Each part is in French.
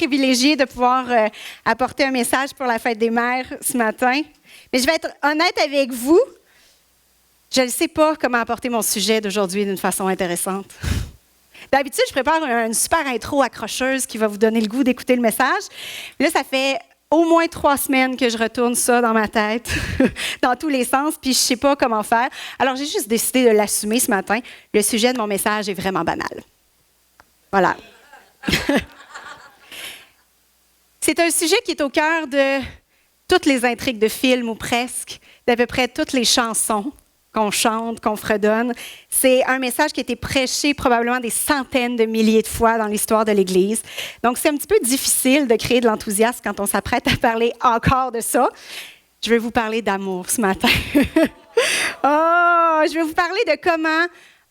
privilégiée de pouvoir apporter un message pour la fête des mères ce matin. Mais je vais être honnête avec vous, je ne sais pas comment apporter mon sujet d'aujourd'hui d'une façon intéressante. D'habitude, je prépare une super intro accrocheuse qui va vous donner le goût d'écouter le message. Mais là, ça fait au moins 3 semaines que je retourne ça dans ma tête, dans tous les sens, puis je ne sais pas comment faire. Alors, j'ai juste décidé de l'assumer ce matin. Le sujet de mon message est vraiment banal. Voilà. C'est un sujet qui est au cœur de toutes les intrigues de films, ou presque, d'à peu près toutes les chansons qu'on chante, qu'on fredonne. C'est un message qui a été prêché probablement des centaines de milliers de fois dans l'histoire de l'Église. Donc, c'est un petit peu difficile de créer de l'enthousiasme quand on s'apprête à parler encore de ça. Je vais vous parler d'amour ce matin. Je vais vous parler de comment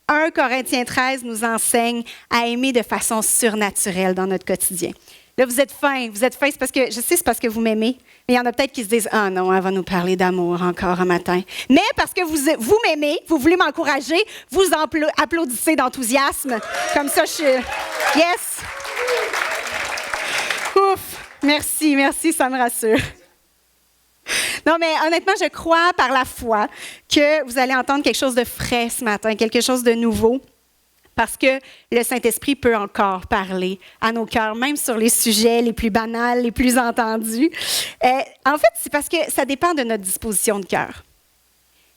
1 Corinthiens 13 nous enseigne à aimer de façon surnaturelle dans notre quotidien. Là, vous êtes fins, c'est parce que, je sais, c'est parce que vous m'aimez, mais il y en a peut-être qui se disent « Ah non, elle va nous parler d'amour encore un matin. » Mais parce que vous m'aimez, vous voulez m'encourager, vous applaudissez d'enthousiasme. Comme ça, je suis... Yes! Ouf! Merci, ça me rassure. Non, mais honnêtement, je crois par la foi que vous allez entendre quelque chose de frais ce matin, quelque chose de nouveau. Parce que le Saint-Esprit peut encore parler à nos cœurs, même sur les sujets les plus banals, les plus entendus. En fait, c'est parce que ça dépend de notre disposition de cœur.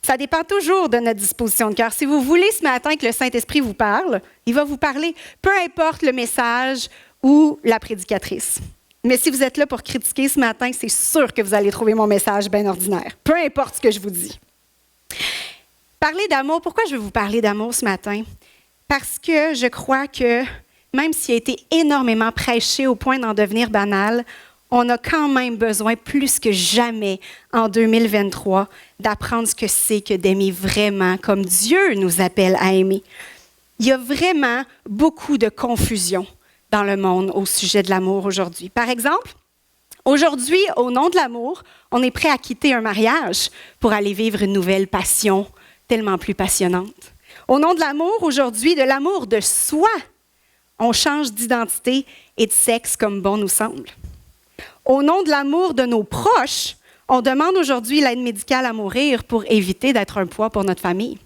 Ça dépend toujours de notre disposition de cœur. Si vous voulez ce matin que le Saint-Esprit vous parle, il va vous parler, peu importe le message ou la prédicatrice. Mais si vous êtes là pour critiquer ce matin, c'est sûr que vous allez trouver mon message bien ordinaire, peu importe ce que je vous dis. Parler d'amour, pourquoi je veux vous parler d'amour ce matin? Parce que je crois que, même s'il a été énormément prêché au point d'en devenir banal, on a quand même besoin, plus que jamais en 2023, d'apprendre ce que c'est que d'aimer vraiment comme Dieu nous appelle à aimer. Il y a vraiment beaucoup de confusion dans le monde au sujet de l'amour aujourd'hui. Par exemple, aujourd'hui, au nom de l'amour, on est prêt à quitter un mariage pour aller vivre une nouvelle passion tellement plus passionnante. Au nom de l'amour, aujourd'hui, de l'amour de soi, on change d'identité et de sexe comme bon nous semble. Au nom de l'amour de nos proches, on demande aujourd'hui l'aide médicale à mourir pour éviter d'être un poids pour notre famille.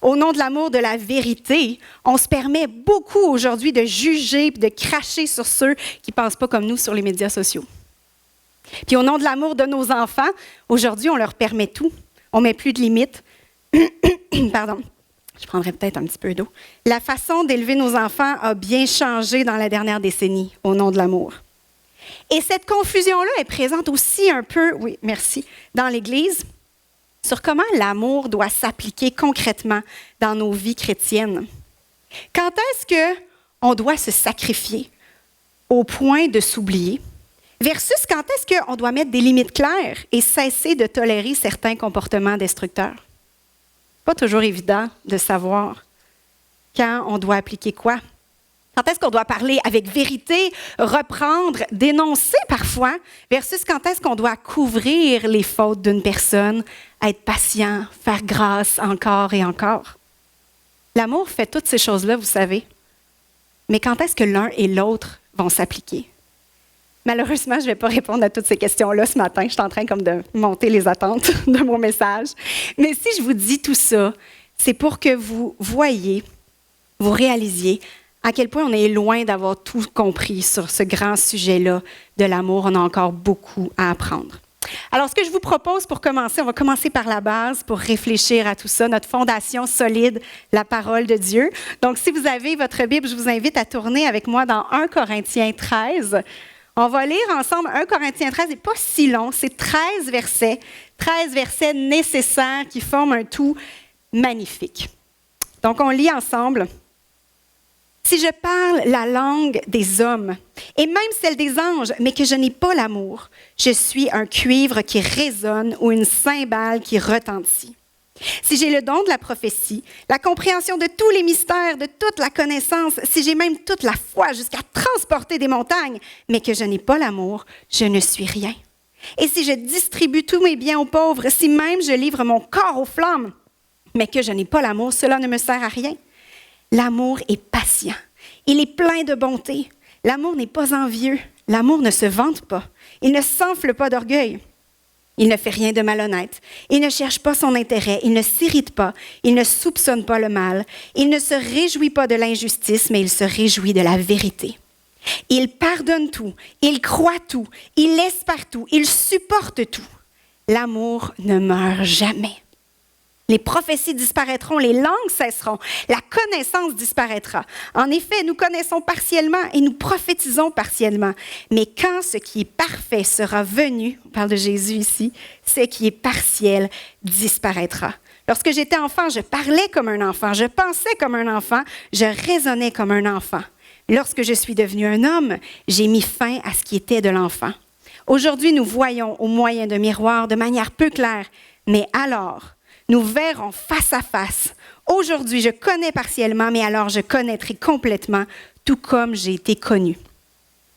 Au nom de l'amour de la vérité, on se permet beaucoup aujourd'hui de juger et de cracher sur ceux qui ne pensent pas comme nous sur les médias sociaux. Puis au nom de l'amour de nos enfants, aujourd'hui, on leur permet tout. On ne met plus de limites. Pardon, je prendrais peut-être un petit peu d'eau. La façon d'élever nos enfants a bien changé dans la dernière décennie, au nom de l'amour. Et cette confusion-là est présente aussi un peu, dans l'Église, sur comment l'amour doit s'appliquer concrètement dans nos vies chrétiennes. Quand est-ce qu'on doit se sacrifier au point de s'oublier, versus quand est-ce qu'on doit mettre des limites claires et cesser de tolérer certains comportements destructeurs? Pas toujours évident de savoir quand on doit appliquer quoi. Quand est-ce qu'on doit parler avec vérité, reprendre, dénoncer parfois, versus quand est-ce qu'on doit couvrir les fautes d'une personne, être patient, faire grâce encore et encore. L'amour fait toutes ces choses-là, vous savez. Mais quand est-ce que l'un et l'autre vont s'appliquer? Malheureusement, je ne vais pas répondre à toutes ces questions-là ce matin. Je suis en train comme de monter les attentes de mon message. Mais si je vous dis tout ça, c'est pour que vous voyiez, vous réalisiez à quel point on est loin d'avoir tout compris sur ce grand sujet-là de l'amour. On a encore beaucoup à apprendre. Alors, ce que je vous propose pour commencer, on va commencer par la base pour réfléchir à tout ça, notre fondation solide, la parole de Dieu. Donc, si vous avez votre Bible, je vous invite à tourner avec moi dans 1 Corinthiens 13. On va lire ensemble 1 Corinthiens 13, c'est pas si long, c'est 13 versets nécessaires qui forment un tout magnifique. Donc, on lit ensemble. « Si je parle la langue des hommes, et même celle des anges, mais que je n'ai pas l'amour, je suis un cuivre qui résonne ou une cymbale qui retentit. Si j'ai le don de la prophétie, la compréhension de tous les mystères, de toute la connaissance, si j'ai même toute la foi jusqu'à transporter des montagnes, mais que je n'ai pas l'amour, je ne suis rien. Et si je distribue tous mes biens aux pauvres, si même je livre mon corps aux flammes, mais que je n'ai pas l'amour, cela ne me sert à rien. L'amour est patient, il est plein de bonté. L'amour n'est pas envieux. L'amour ne se vante pas. Il ne s'enfle pas d'orgueil. Il ne fait rien de malhonnête. Il ne cherche pas son intérêt. Il ne s'irrite pas. Il ne soupçonne pas le mal. Il ne se réjouit pas de l'injustice, mais il se réjouit de la vérité. Il pardonne tout. Il croit tout. Il espère tout. Il supporte tout. L'amour ne meurt jamais. Les prophéties disparaîtront, les langues cesseront, la connaissance disparaîtra. En effet, nous connaissons partiellement et nous prophétisons partiellement. Mais quand ce qui est parfait sera venu, on parle de Jésus ici, ce qui est partiel disparaîtra. Lorsque j'étais enfant, je parlais comme un enfant, je pensais comme un enfant, je raisonnais comme un enfant. Lorsque je suis devenu un homme, j'ai mis fin à ce qui était de l'enfant. Aujourd'hui, nous voyons au moyen de miroirs de manière peu claire, mais alors, nous verrons face à face. Aujourd'hui, je connais partiellement, mais alors je connaîtrai complètement, tout comme j'ai été connu.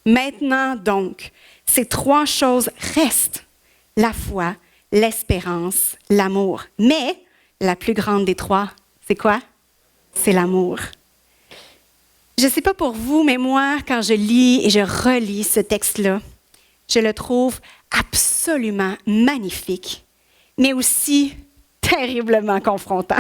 Maintenant donc, ces trois choses restent. La foi, l'espérance, l'amour. Mais la plus grande des trois, c'est quoi? C'est l'amour. Je ne sais pas pour vous, mais moi, quand je lis et je relis ce texte-là, je le trouve absolument magnifique, mais aussi terriblement confrontant.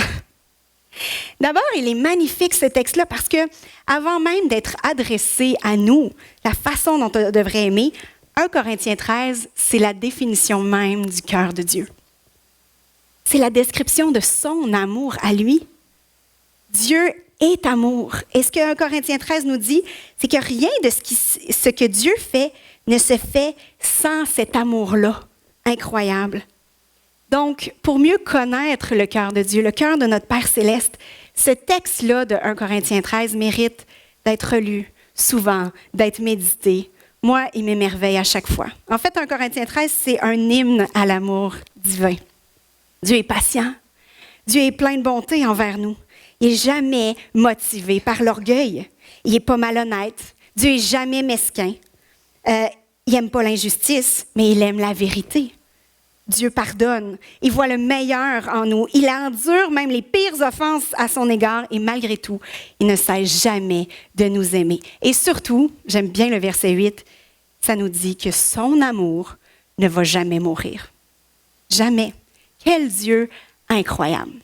D'abord, il est magnifique ce texte-là parce que, avant même d'être adressé à nous, la façon dont on devrait aimer, 1 Corinthiens 13, c'est la définition même du cœur de Dieu. C'est la description de son amour à lui. Dieu est amour. Et ce que 1 Corinthiens 13 nous dit, c'est que rien de ce que Dieu fait ne se fait sans cet amour-là incroyable. Donc, pour mieux connaître le cœur de Dieu, le cœur de notre Père céleste, ce texte-là de 1 Corinthiens 13 mérite d'être lu souvent, d'être médité. Moi, il m'émerveille à chaque fois. En fait, 1 Corinthiens 13, c'est un hymne à l'amour divin. Dieu est patient. Dieu est plein de bonté envers nous. Il n'est jamais motivé par l'orgueil. Il n'est pas malhonnête. Dieu n'est jamais mesquin. Il n'aime pas l'injustice, mais il aime la vérité. Dieu pardonne. Il voit le meilleur en nous. Il endure même les pires offenses à son égard et malgré tout, il ne cesse jamais de nous aimer. Et surtout, j'aime bien le verset 8, ça nous dit que son amour ne va jamais mourir. Jamais. Quel Dieu incroyable.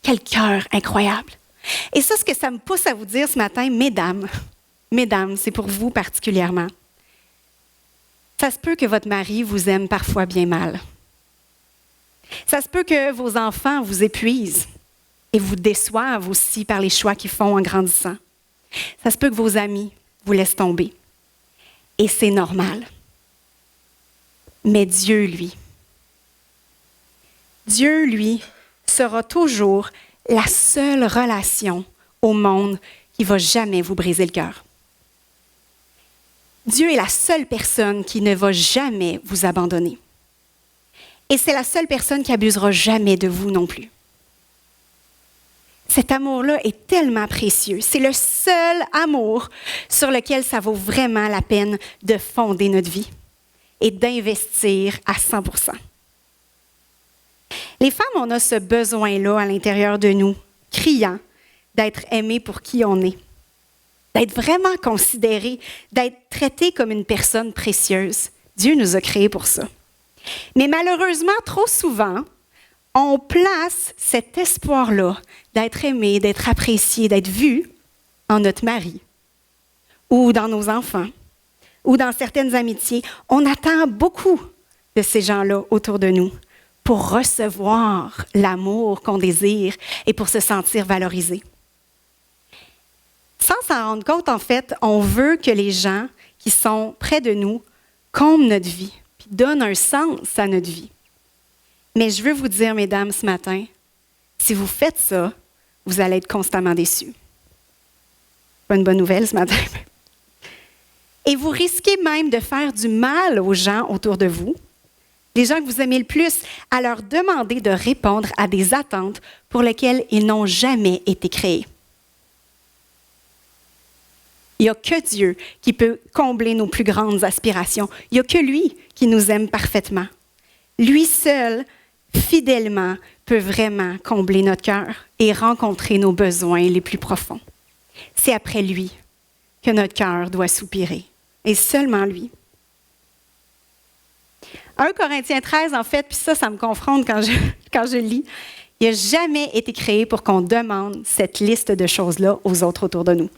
Quel cœur incroyable. Et ça, ce que ça me pousse à vous dire ce matin, mesdames, c'est pour vous particulièrement. Ça se peut que votre mari vous aime parfois bien mal. Ça se peut que vos enfants vous épuisent et vous déçoivent aussi par les choix qu'ils font en grandissant. Ça se peut que vos amis vous laissent tomber. Et c'est normal. Mais Dieu, lui, sera toujours la seule relation au monde qui ne va jamais vous briser le cœur. Dieu est la seule personne qui ne va jamais vous abandonner. Et c'est la seule personne qui abusera jamais de vous non plus. Cet amour-là est tellement précieux. C'est le seul amour sur lequel ça vaut vraiment la peine de fonder notre vie et d'investir à 100%. Les femmes, on a ce besoin-là à l'intérieur de nous, criant d'être aimées pour qui on est, d'être vraiment considérées, d'être traitées comme une personne précieuse. Dieu nous a créés pour ça. Mais malheureusement, trop souvent, on place cet espoir-là d'être aimé, d'être apprécié, d'être vu en notre mari ou dans nos enfants ou dans certaines amitiés. On attend beaucoup de ces gens-là autour de nous pour recevoir l'amour qu'on désire et pour se sentir valorisé. Sans s'en rendre compte, en fait, on veut que les gens qui sont près de nous comblent notre vie, puis donnent un sens à notre vie. Mais je veux vous dire, mesdames, ce matin, si vous faites ça, vous allez être constamment déçus. Pas une bonne nouvelle ce matin. Et vous risquez même de faire du mal aux gens autour de vous, les gens que vous aimez le plus, à leur demander de répondre à des attentes pour lesquelles ils n'ont jamais été créés. Il n'y a que Dieu qui peut combler nos plus grandes aspirations. Il n'y a que lui qui nous aime parfaitement. Lui seul, fidèlement, peut vraiment combler notre cœur et rencontrer nos besoins les plus profonds. C'est après lui que notre cœur doit soupirer. Et seulement lui. 1 Corinthiens 13, en fait, puis ça me confronte quand je lis, il n'a jamais été créé pour qu'on demande cette liste de choses-là aux autres autour de nous.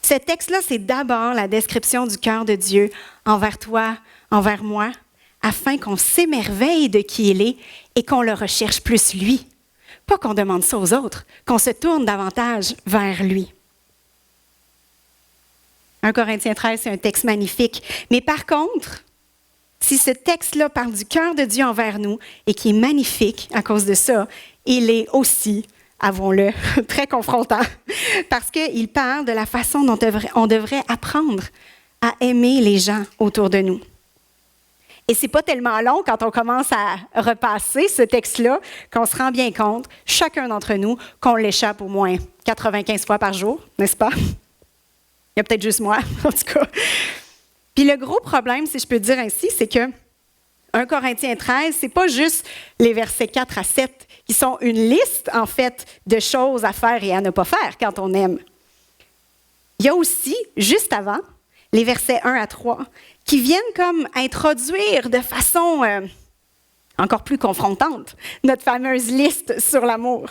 Ce texte-là, c'est d'abord la description du cœur de Dieu envers toi, envers moi, afin qu'on s'émerveille de qui il est et qu'on le recherche plus lui. Pas qu'on demande ça aux autres, qu'on se tourne davantage vers lui. 1 Corinthiens 13, c'est un texte magnifique. Mais par contre, si ce texte-là parle du cœur de Dieu envers nous et qui est magnifique à cause de ça, il est aussi, avouons-le, très confrontant parce qu'il parle de la façon dont on devrait apprendre à aimer les gens autour de nous. Et c'est pas tellement long quand on commence à repasser ce texte-là qu'on se rend bien compte, chacun d'entre nous, qu'on l'échappe au moins 95 fois par jour, n'est-ce pas? Il y a peut-être juste moi, en tout cas. Puis le gros problème, si je peux dire ainsi, c'est que 1 Corinthiens 13, c'est pas juste les versets 4 à 7 qui sont une liste, en fait, de choses à faire et à ne pas faire quand on aime. Il y a aussi, juste avant, les versets 1 à 3, qui viennent comme introduire de façon encore plus confrontante notre fameuse liste sur l'amour.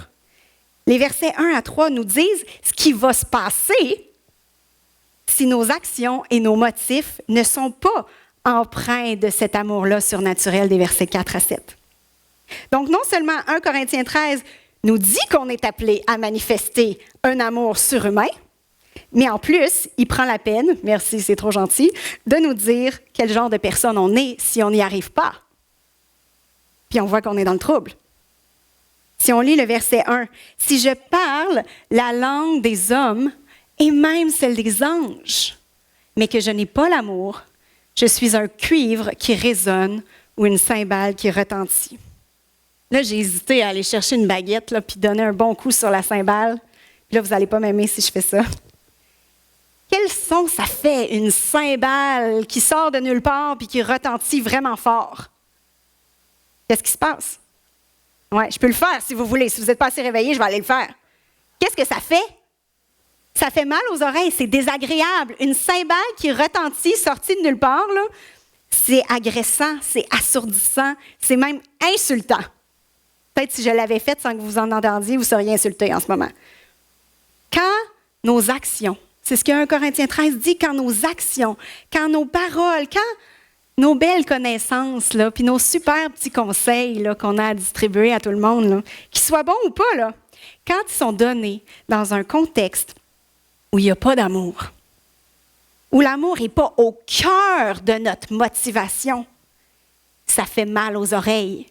Les versets 1 à 3 nous disent ce qui va se passer si nos actions et nos motifs ne sont pas empreints de cet amour-là surnaturel des versets 4 à 7. Donc, non seulement 1 Corinthiens 13 nous dit qu'on est appelé à manifester un amour surhumain, mais en plus, il prend la peine, merci, c'est trop gentil, de nous dire quel genre de personne on est si on n'y arrive pas. Puis on voit qu'on est dans le trouble. Si on lit le verset 1, « Si je parle la langue des hommes et même celle des anges, mais que je n'ai pas l'amour, je suis un cuivre qui résonne ou une cymbale qui retentit. » Là, j'ai hésité à aller chercher une baguette là, puis donner un bon coup sur la cymbale. Puis là, vous n'allez pas m'aimer si je fais ça. Quel son ça fait, une cymbale qui sort de nulle part puis qui retentit vraiment fort? Qu'est-ce qui se passe? Oui, je peux le faire si vous voulez. Si vous n'êtes pas assez réveillé, je vais aller le faire. Qu'est-ce que ça fait? Ça fait mal aux oreilles, c'est désagréable. Une cymbale qui retentit, sortie de nulle part, là, c'est agressant, c'est assourdissant, c'est même insultant. Peut-être si je l'avais fait sans que vous en entendiez, vous seriez insulté en ce moment. Quand nos actions, c'est ce que 1 Corinthiens 13 dit, quand nos actions, quand nos paroles, quand nos belles connaissances, là, puis nos super petits conseils là, qu'on a à distribuer à tout le monde, là, qu'ils soient bons ou pas, là, quand ils sont donnés dans un contexte où il n'y a pas d'amour, où l'amour n'est pas au cœur de notre motivation, ça fait mal aux oreilles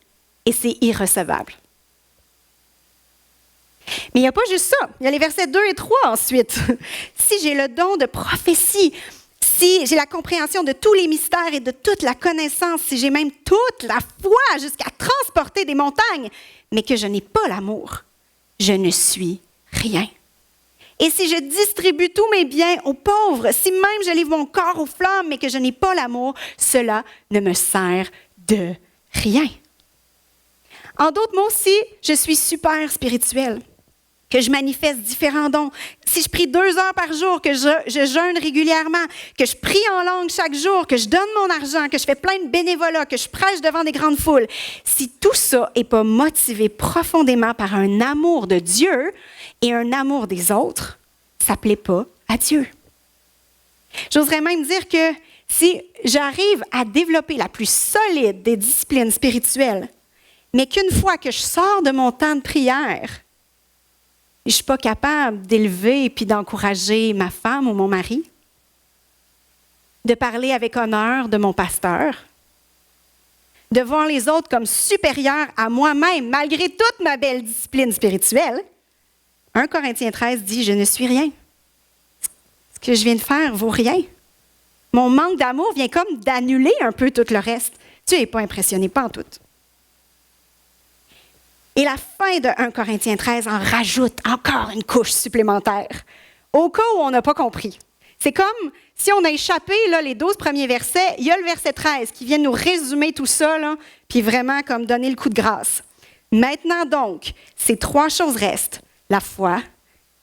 et c'est irrecevable. Mais il n'y a pas juste ça. Il y a les versets 2 et 3 ensuite. Si j'ai le don de prophétie, si j'ai la compréhension de tous les mystères et de toute la connaissance, si j'ai même toute la foi jusqu'à transporter des montagnes, mais que je n'ai pas l'amour, je ne suis rien. Et si je distribue tous mes biens aux pauvres, si même je livre mon corps aux flammes, mais que je n'ai pas l'amour, cela ne me sert de rien. En d'autres mots, si je suis super spirituelle, que je manifeste différents dons, si je prie 2 heures par jour, que je jeûne régulièrement, que je prie en langue chaque jour, que je donne mon argent, que je fais plein de bénévolat, que je prêche devant des grandes foules, si tout ça n'est pas motivé profondément par un amour de Dieu et un amour des autres, ça ne plaît pas à Dieu. J'oserais même dire que si j'arrive à développer la plus solide des disciplines spirituelles, mais qu'une fois que je sors de mon temps de prière, je ne suis pas capable d'élever et d'encourager ma femme ou mon mari, de parler avec honneur de mon pasteur, de voir les autres comme supérieurs à moi-même, malgré toute ma belle discipline spirituelle. 1 Corinthiens 13 dit « Je ne suis rien. Ce que je viens de faire vaut rien. Mon manque d'amour vient comme d'annuler un peu tout le reste. Tu n'es pas impressionné, pas en tout. » Et la fin de 1 Corinthiens 13 en rajoute encore une couche supplémentaire, au cas où on n'a pas compris. C'est comme si on a échappé là, les 12 premiers versets, il y a le verset 13 qui vient nous résumer tout ça, là, puis vraiment comme donner le coup de grâce. Maintenant donc, ces 3 choses restent, la foi,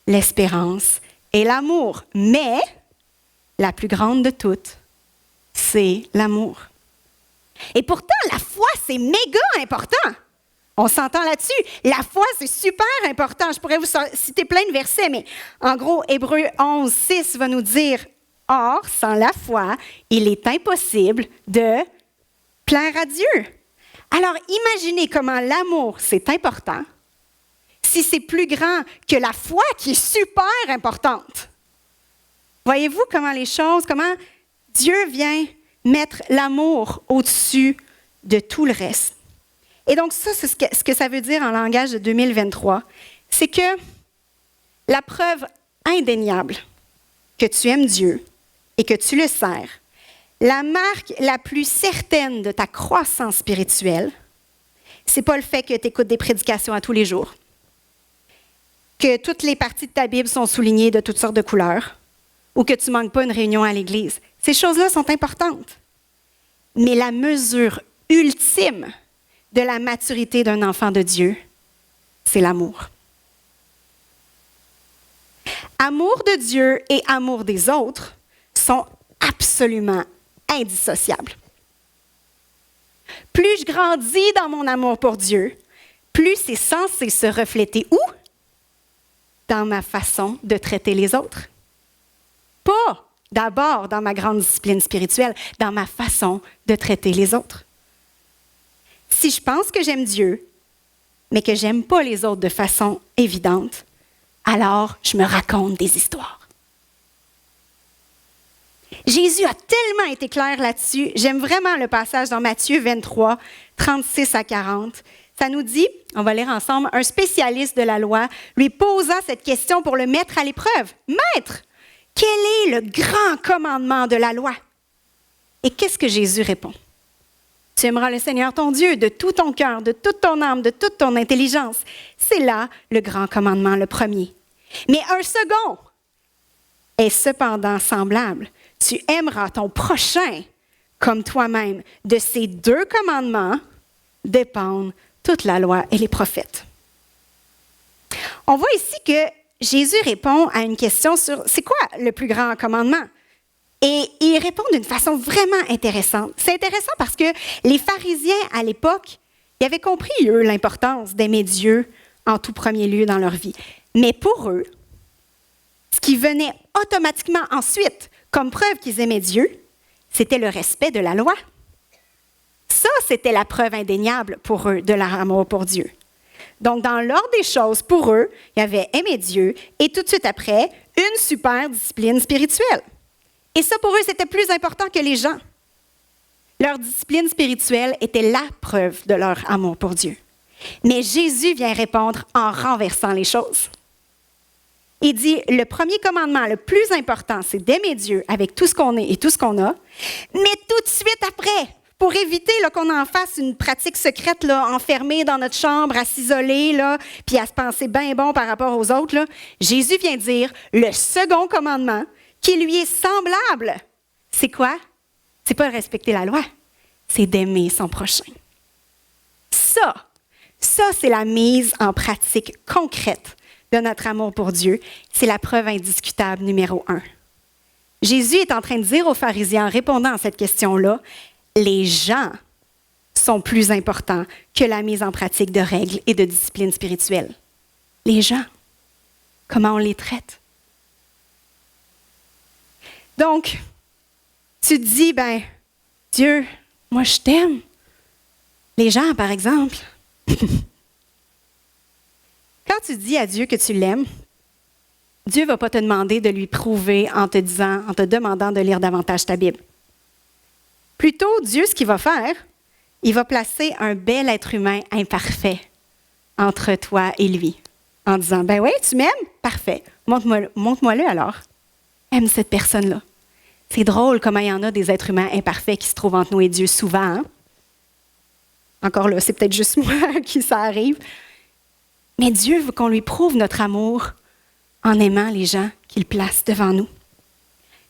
l'espérance est l'amour, mais la plus grande de toutes, c'est l'amour. Et pourtant, la foi, c'est méga important. On s'entend là-dessus. La foi, c'est super important. Je pourrais vous citer plein de versets, mais en gros, Hébreux 11, 6 va nous dire « Or, sans la foi, il est impossible de plaire à Dieu. » Alors, imaginez comment l'amour, c'est important, si c'est plus grand que la foi qui est super importante. Voyez-vous comment Dieu vient mettre l'amour au-dessus de tout le reste. Et donc ça, c'est ce que ça veut dire en langage de 2023, c'est que la preuve indéniable que tu aimes Dieu et que tu le sers, la marque la plus certaine de ta croissance spirituelle, c'est pas le fait que tu écoutes des prédications à tous les jours, que toutes les parties de ta Bible sont soulignées de toutes sortes de couleurs, ou que tu ne manques pas une réunion à l'Église. Ces choses-là sont importantes. Mais la mesure ultime de la maturité d'un enfant de Dieu, c'est l'amour. Amour de Dieu et amour des autres sont absolument indissociables. Plus je grandis dans mon amour pour Dieu, plus c'est censé se refléter où? Dans ma façon de traiter les autres. Pas d'abord dans ma grande discipline spirituelle, dans ma façon de traiter les autres. Si je pense que j'aime Dieu, mais que j'aime pas les autres de façon évidente, alors je me raconte des histoires. Jésus a tellement été clair là-dessus. J'aime vraiment le passage dans Matthieu 23, 36 à 40. Ça nous dit, on va lire ensemble, un spécialiste de la loi lui posa cette question pour le mettre à l'épreuve. « Maître, quel est le grand commandement de la loi? » Et qu'est-ce que Jésus répond? « Tu aimeras le Seigneur ton Dieu de tout ton cœur, de toute ton âme, de toute ton intelligence. » C'est là le grand commandement, le premier. Mais un second est cependant semblable. Tu aimeras ton prochain comme toi-même. De ces deux commandements dépendent toute la loi et les prophètes. On voit ici que Jésus répond à une question sur c'est quoi le plus grand commandement? Et il répond d'une façon vraiment intéressante. C'est intéressant parce que les pharisiens à l'époque, ils avaient compris, eux, l'importance d'aimer Dieu en tout premier lieu dans leur vie. Mais pour eux, ce qui venait automatiquement ensuite comme preuve qu'ils aimaient Dieu, c'était le respect de la loi. Ça, c'était la preuve indéniable pour eux de leur amour pour Dieu. Donc, dans l'ordre des choses, pour eux, il y avait aimer Dieu et tout de suite après, une super discipline spirituelle. Et ça, pour eux, c'était plus important que les gens. Leur discipline spirituelle était la preuve de leur amour pour Dieu. Mais Jésus vient répondre en renversant les choses. Il dit, le premier commandement, le plus important, c'est d'aimer Dieu avec tout ce qu'on est et tout ce qu'on a. Mais tout de suite après, pour éviter là, qu'on en fasse une pratique secrète, là, enfermée dans notre chambre, à s'isoler, là, puis à se penser bien bon par rapport aux autres, là, Jésus vient dire le second commandement qui lui est semblable. C'est quoi? C'est pas de respecter la loi, c'est d'aimer son prochain. Ça, c'est la mise en pratique concrète de notre amour pour Dieu. C'est la preuve indiscutable numéro 1. Jésus est en train de dire aux pharisiens, en répondant à cette question-là, les gens sont plus importants que la mise en pratique de règles et de disciplines spirituelles. Les gens, comment on les traite? Donc, tu te dis, Dieu, moi je t'aime. Les gens, par exemple. Quand tu dis à Dieu que tu l'aimes, Dieu ne va pas te demander de lui prouver en te demandant de lire davantage ta Bible. Plutôt, Dieu, ce qu'il va faire, il va placer un bel être humain imparfait entre toi et lui, en disant, oui, tu m'aimes? Parfait. Montre-moi-le alors. Aime cette personne-là. C'est drôle comment il y en a des êtres humains imparfaits qui se trouvent entre nous et Dieu souvent. Hein? Encore là, c'est peut-être juste moi qui ça arrive. Mais Dieu veut qu'on lui prouve notre amour en aimant les gens qu'il place devant nous.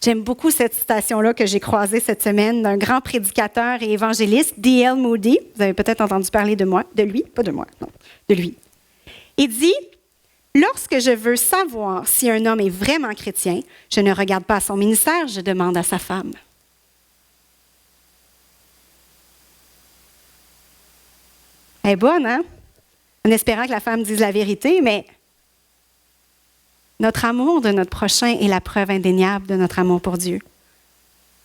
J'aime beaucoup cette citation-là que j'ai croisée cette semaine d'un grand prédicateur et évangéliste, D.L. Moody. Vous avez peut-être entendu parler de lui, pas de moi, non, de lui. Il dit, Lorsque je veux savoir si un homme est vraiment chrétien, je ne regarde pas à son ministère, je demande à sa femme. Elle est bonne, hein? En espérant que la femme dise la vérité, mais notre amour de notre prochain est la preuve indéniable de notre amour pour Dieu.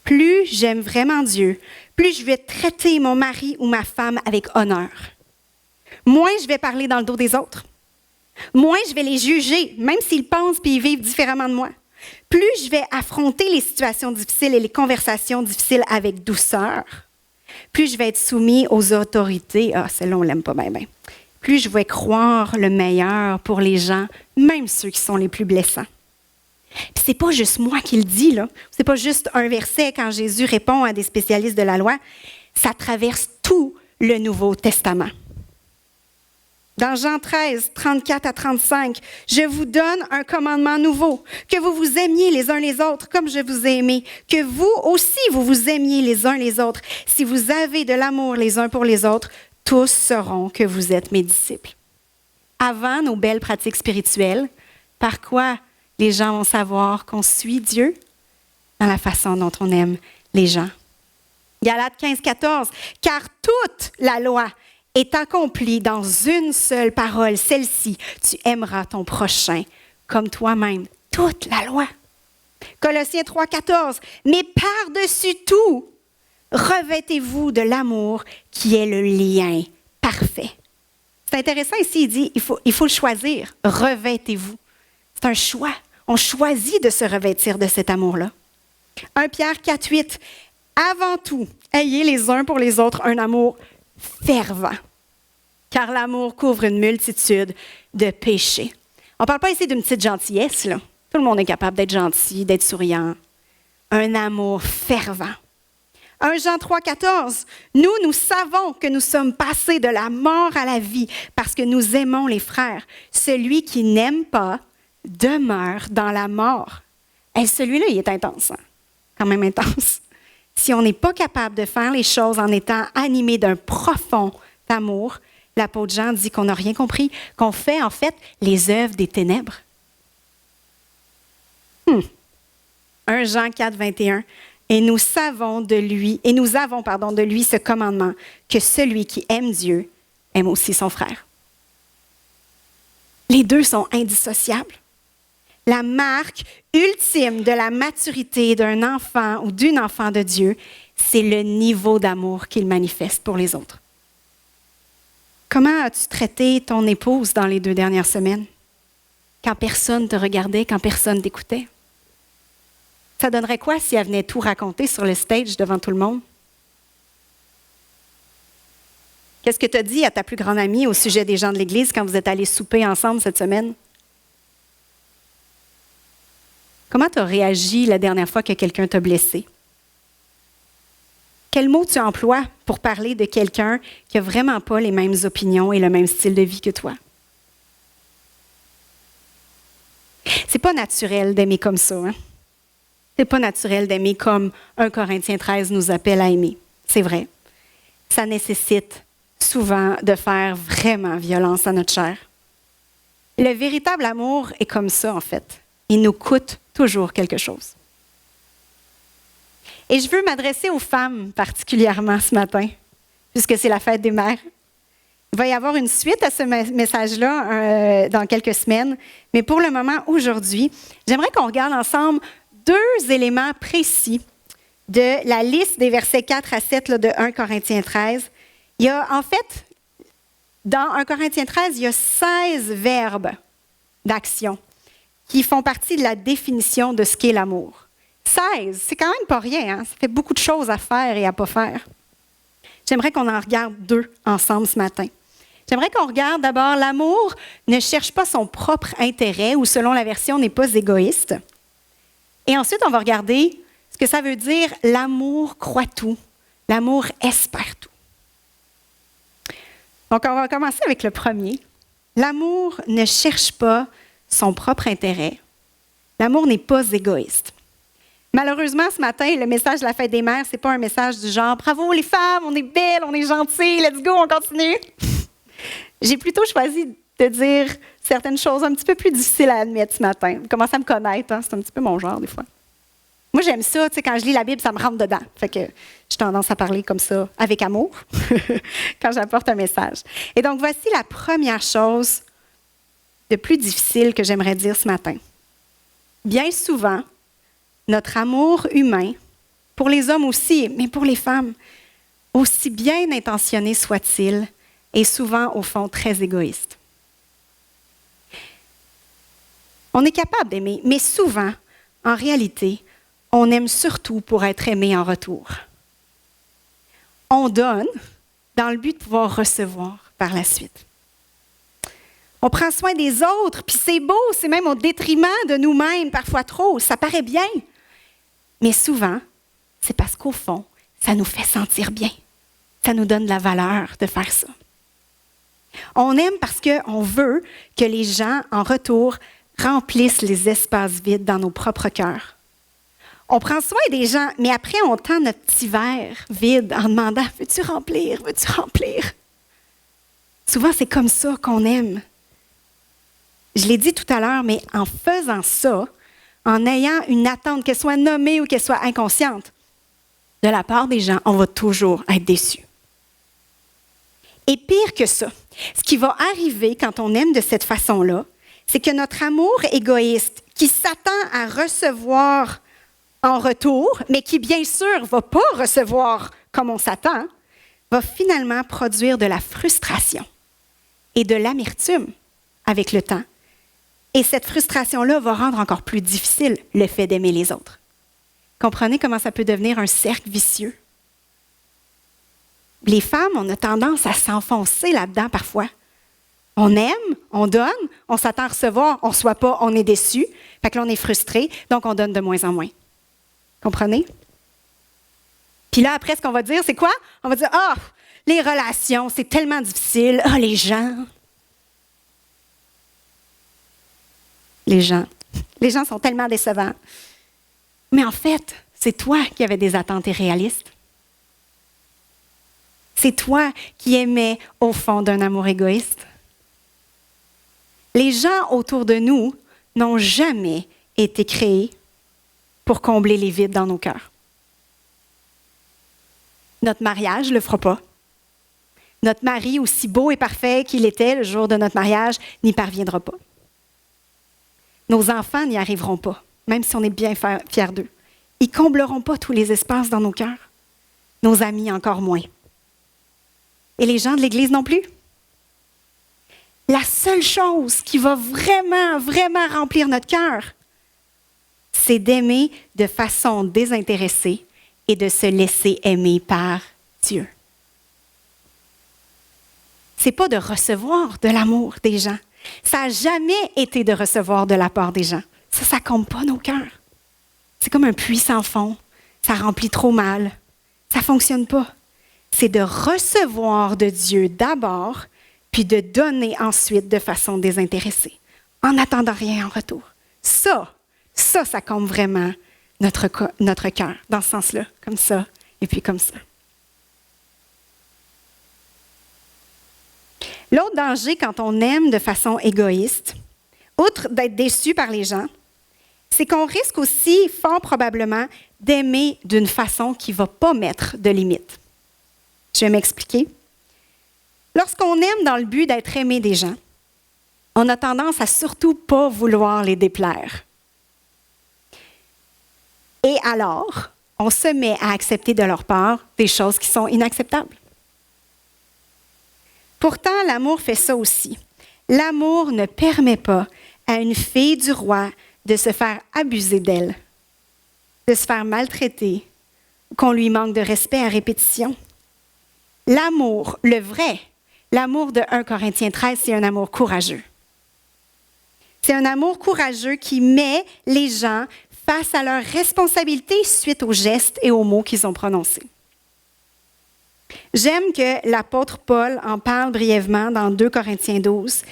Plus j'aime vraiment Dieu, plus je vais traiter mon mari ou ma femme avec honneur. Moins je vais parler dans le dos des autres. Moins je vais les juger, même s'ils pensent et ils vivent différemment de moi. Plus je vais affronter les situations difficiles et les conversations difficiles avec douceur, plus je vais être soumis aux autorités. Ah, celle-là, on l'aime pas bien, bien. Plus je vais croire le meilleur pour les gens, même ceux qui sont les plus blessants. Puis c'est pas juste moi qui le dis, là. C'est pas juste un verset quand Jésus répond à des spécialistes de la loi. Ça traverse tout le Nouveau Testament. Dans Jean 13, 34 à 35, « Je vous donne un commandement nouveau, que vous vous aimiez les uns les autres comme je vous ai aimé, que vous aussi vous vous aimiez les uns les autres. Si vous avez de l'amour les uns pour les autres, tous sauront que vous êtes mes disciples. » Avant nos belles pratiques spirituelles, par quoi les gens vont savoir qu'on suit Dieu? Dans la façon dont on aime les gens. Galates 15, 14, « Car toute la loi est accomplie dans une seule parole, celle-ci, tu aimeras ton prochain comme toi-même. » Toute la loi. Colossiens 3, 14, « Mais par-dessus tout, revêtez-vous de l'amour qui est le lien parfait. » C'est intéressant ici, il dit, il faut le choisir. Revêtez-vous. C'est un choix. On choisit de se revêtir de cet amour-là. 1 Pierre 4, 8, « Avant tout, ayez les uns pour les autres un amour fervent, car l'amour couvre une multitude de péchés. » On ne parle pas ici d'une petite gentillesse, là. Tout le monde est capable d'être gentil, d'être souriant. Un amour fervent. 1 Jean 3, 14, « Nous savons que nous sommes passés de la mort à la vie parce que nous aimons les frères. Celui qui n'aime pas demeure dans la mort. » Et celui-là, il est intense, hein? Quand même intense. Si on n'est pas capable de faire les choses en étant animé d'un profond amour, l'apôtre Jean dit qu'on n'a rien compris, qu'on fait en fait les œuvres des ténèbres. 1 Jean 4, 21. Et nous avons de lui ce commandement, que celui qui aime Dieu aime aussi son frère. Les deux sont indissociables. La marque ultime de la maturité d'un enfant ou d'une enfant de Dieu, c'est le niveau d'amour qu'il manifeste pour les autres. Comment as-tu traité ton épouse dans les 2 dernières semaines? Quand personne te regardait, quand personne t'écoutait? Ça donnerait quoi si elle venait tout raconter sur le stage devant tout le monde? Qu'est-ce que tu as dit à ta plus grande amie au sujet des gens de l'Église quand vous êtes allés souper ensemble cette semaine? Comment tu as réagi la dernière fois que quelqu'un t'a blessé? Quel mot tu emploies pour parler de quelqu'un qui n'a vraiment pas les mêmes opinions et le même style de vie que toi? C'est pas naturel d'aimer comme ça, hein? C'est pas naturel d'aimer comme 1 Corinthiens 13 nous appelle à aimer. C'est vrai. Ça nécessite souvent de faire vraiment violence à notre chair. Le véritable amour est comme ça, en fait. Il nous coûte toujours quelque chose. Et je veux m'adresser aux femmes particulièrement ce matin, puisque c'est la fête des mères. Il va y avoir une suite à ce message-là dans quelques semaines, mais pour le moment, aujourd'hui, j'aimerais qu'on regarde ensemble 2 éléments précis de la liste des versets 4 à 7 là, de 1 Corinthiens 13. Il y a, en fait, dans 1 Corinthiens 13, il y a 16 verbes d'action qui font partie de la définition de ce qu'est l'amour. 16, c'est quand même pas rien, hein? Ça fait beaucoup de choses à faire et à pas faire. J'aimerais qu'on en regarde 2 ensemble ce matin. J'aimerais qu'on regarde d'abord, l'amour ne cherche pas son propre intérêt ou selon la version n'est pas égoïste. Et ensuite, on va regarder ce que ça veut dire l'amour croit tout, l'amour espère tout. Donc, on va commencer avec le premier. L'amour ne cherche pas son propre intérêt. L'amour n'est pas égoïste. Malheureusement, ce matin, le message de la fête des mères, ce n'est pas un message du genre « Bravo les femmes, on est belles, on est gentilles, let's go, on continue ». J'ai plutôt choisi de dire certaines choses un petit peu plus difficiles à admettre ce matin. Vous commencez à me connaître, hein? C'est un petit peu mon genre des fois. Moi, j'aime ça, tu sais, quand je lis la Bible, ça me rentre dedans. Fait que j'ai tendance à parler comme ça, avec amour, quand j'apporte un message. Et donc, voici la première chose de plus difficile que j'aimerais dire ce matin. Bien souvent, notre amour humain, pour les hommes aussi, mais pour les femmes, aussi bien intentionné soit-il, est souvent, au fond, très égoïste. On est capable d'aimer, mais souvent, en réalité, on aime surtout pour être aimé en retour. On donne dans le but de pouvoir recevoir par la suite. On prend soin des autres, puis c'est beau, c'est même au détriment de nous-mêmes, parfois trop, ça paraît bien. Mais souvent, c'est parce qu'au fond, ça nous fait sentir bien. Ça nous donne de la valeur de faire ça. On aime parce qu'on veut que les gens, en retour, remplissent les espaces vides dans nos propres cœurs. On prend soin des gens, mais après, on tend notre petit verre vide en demandant « Veux-tu remplir? Veux-tu remplir? » Souvent, c'est comme ça qu'on aime. Je l'ai dit tout à l'heure, mais en faisant ça, en ayant une attente, qu'elle soit nommée ou qu'elle soit inconsciente, de la part des gens, on va toujours être déçus. Et pire que ça, ce qui va arriver quand on aime de cette façon-là, c'est que notre amour égoïste, qui s'attend à recevoir en retour, mais qui bien sûr ne va pas recevoir comme on s'attend, va finalement produire de la frustration et de l'amertume avec le temps. Et cette frustration-là va rendre encore plus difficile le fait d'aimer les autres. Comprenez comment ça peut devenir un cercle vicieux? Les femmes, on a tendance à s'enfoncer là-dedans parfois. On aime, on donne, on s'attend à recevoir, on ne reçoit pas, on est déçu. Fait que là, on est frustré, donc on donne de moins en moins. Comprenez? Puis là, après, ce qu'on va dire, c'est quoi? On va dire, les relations, c'est tellement difficile. Les gens. Les gens sont tellement décevants. Mais en fait, c'est toi qui avais des attentes irréalistes. C'est toi qui aimais au fond d'un amour égoïste. Les gens autour de nous n'ont jamais été créés pour combler les vides dans nos cœurs. Notre mariage ne le fera pas. Notre mari, aussi beau et parfait qu'il était le jour de notre mariage, n'y parviendra pas. Nos enfants n'y arriveront pas, même si on est bien fiers d'eux. Ils ne combleront pas tous les espaces dans nos cœurs. Nos amis encore moins. Et les gens de l'Église non plus. La seule chose qui va vraiment, vraiment remplir notre cœur, c'est d'aimer de façon désintéressée et de se laisser aimer par Dieu. Ce n'est pas de recevoir de l'amour des gens. Ça n'a jamais été de recevoir de la part des gens. Ça ne compte pas nos cœurs. C'est comme un puits sans fond. Ça remplit trop mal. Ça ne fonctionne pas. C'est de recevoir de Dieu d'abord, puis de donner ensuite de façon désintéressée, en n'attendant rien en retour. Ça compte vraiment notre cœur, dans ce sens-là, comme ça, et puis comme ça. L'autre danger quand on aime de façon égoïste, outre d'être déçu par les gens, c'est qu'on risque aussi fort probablement d'aimer d'une façon qui ne va pas mettre de limites. Je vais m'expliquer. Lorsqu'on aime dans le but d'être aimé des gens, on a tendance à surtout pas vouloir les déplaire. Et alors, on se met à accepter de leur part des choses qui sont inacceptables. Pourtant, l'amour fait ça aussi. L'amour ne permet pas à une fille du roi de se faire abuser d'elle, de se faire maltraiter, qu'on lui manque de respect à répétition. L'amour, le vrai, l'amour de 1 Corinthiens 13, c'est un amour courageux. C'est un amour courageux qui met les gens face à leurs responsabilités suite aux gestes et aux mots qu'ils ont prononcés. J'aime que l'apôtre Paul en parle brièvement dans 2 Corinthiens 12.